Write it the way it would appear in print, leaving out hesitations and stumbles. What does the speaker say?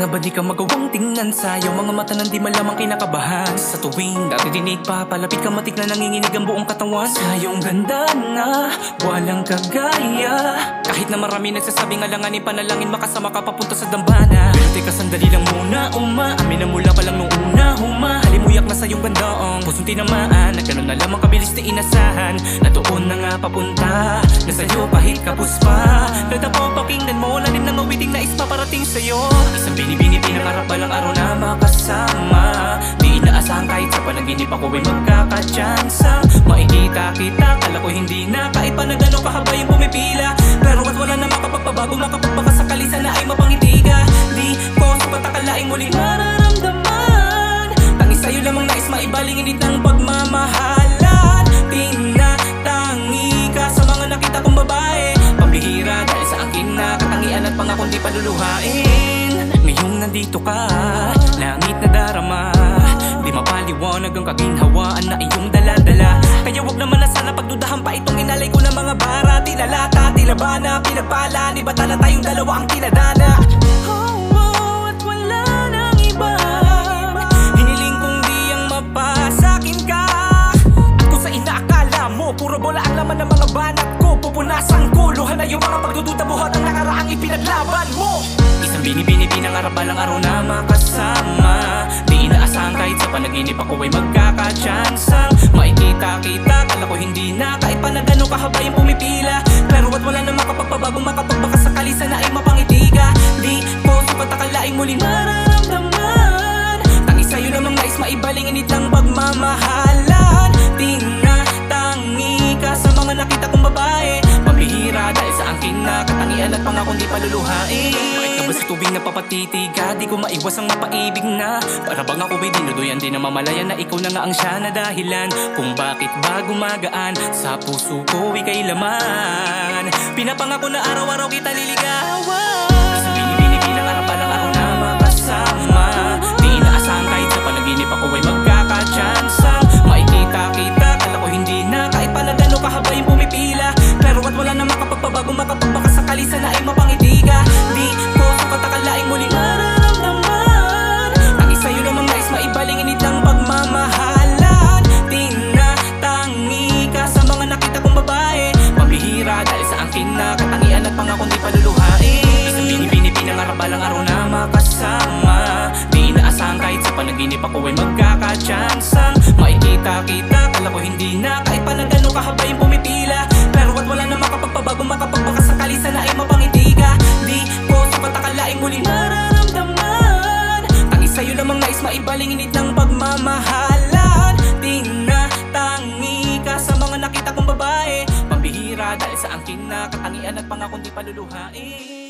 nga ba di ka magawang tingnan sa iyong mga mata nang di malamang kinakabahan? Sa tuwing naririnig pa, palapit ka matik na nanginginig ang buong katawan. Sa iyong ganda na walang kagaya, kahit na marami nagsasabing alanganin, panalangin makasama ka papunta sa dambana. Pero teka sandali lang muna, umaamin na mula pa lang nung una, halimuyak na sa iyong ganda ang pusong tinamaan. Na ganun na lamang kabilis na inasahan, na doon na nga papunta, na sa'yo kahit kapos pa. Nadapo pakinggan mo, lalim ng mawiting na ispaparating sa'yo. Isang binibini pinangarap balang araw na makasama. Di inaasahan kahit sa panaginip ako ay magkakatsansang makikita kita. Kala ko hindi na, kahit pa na gano'ng kahaba yung pumipila. Pero at wala na makapagpabago, makapagbaka sakali sana ay mapangiti ka. Di ko sapat akalaing muling mararamdaman, tangis sa'yo lamang nais maibaling init ng pagmamahalan. Tinatangi ka sa mga nakita kong babae, pambihira dahil sa akin na katangian at pangakong di paluluhain. Ngayong nandito ka, langit na darama, di mapaliwanag ang kaginhawaan na iyong daladala. Kaya wag naman na sana pagdudahan pa itong inalay ko ng mga bara. Tinalata, tilabana, pinagpala, ni bata na tayong dalawa ang tinadana. At wala nang iba, hiniling kong di ang mapasakin ka. At kung sa inaakala mo, puro bola ang laman ng mga banat ko, pupunasan ko, luha na yung mga pagdududa, buhat ang nakaraang ipinaglaban mo. Isang binibini pinangarap balang araw na makasama. Di inaasahan kahit sa panaginip ako ay magkakatsansang makikita kita. Kala ko hindi na, kahit pa na gano'ng kahaba yung pumipila. Pero at wala na makapagpabago, makapagbaka sakali sana ay mapangiti ka. Di ko sapat akalaing muling mararamdaman, tangis sa'yo lamang nais maibaling init ng pagmamahalan. Tinatangi ka sa mga nakita kong babae, pambihira dahil sa akin na katangian at pangakong di paluluhain. Sa tubig na papatitiga, di ko maiwas ang mapaibig na. Para bang ako ay dinuduyan, di na mamalayan na ikaw na nga ang siya na dahilan kung bakit ba gumagaan sa puso ko ika'y laman. Pinapangako na araw-araw kita liligawan. Isang binibini pinangarap balang araw na makasama. Di inaasahan kahit sa panaginip ako ay magkakatsansang makikita kita. Kala ko hindi na, kahit pa na gano'ng kahaba yung pumipila. Pero at wala na makapagpabago, makapagbaka sakali sana ay mapangiti ka. Di ko sapat akalaing muling mararamdaman, tangis sa'yo lamang nais maibaling init ng pagmamahalan. Tinatangi ka sa mga nakita kong babae, pambihira dahil sa akin na katangian at pangakong di paluluhain. Isang binibini pinangarap balang araw na makasama. Di inaasahan kahit sa panaginip ako ay magkakatsansang makikita kita. Kala ko hindi na, kahit pa na gano'ng kahaba yung pumipila. Pero at wala na makapagpabago, makapagbaka sakali sana ay mapangiti ka. Di ko sapat akalaing muling mararamdaman, tangis sa'yo lamang nais maibaling init ng pagmamahalan. Tinatangi ka sa mga nakita kong babae, pambihira dahil sa akin na katangian at pangakong di paluluhain.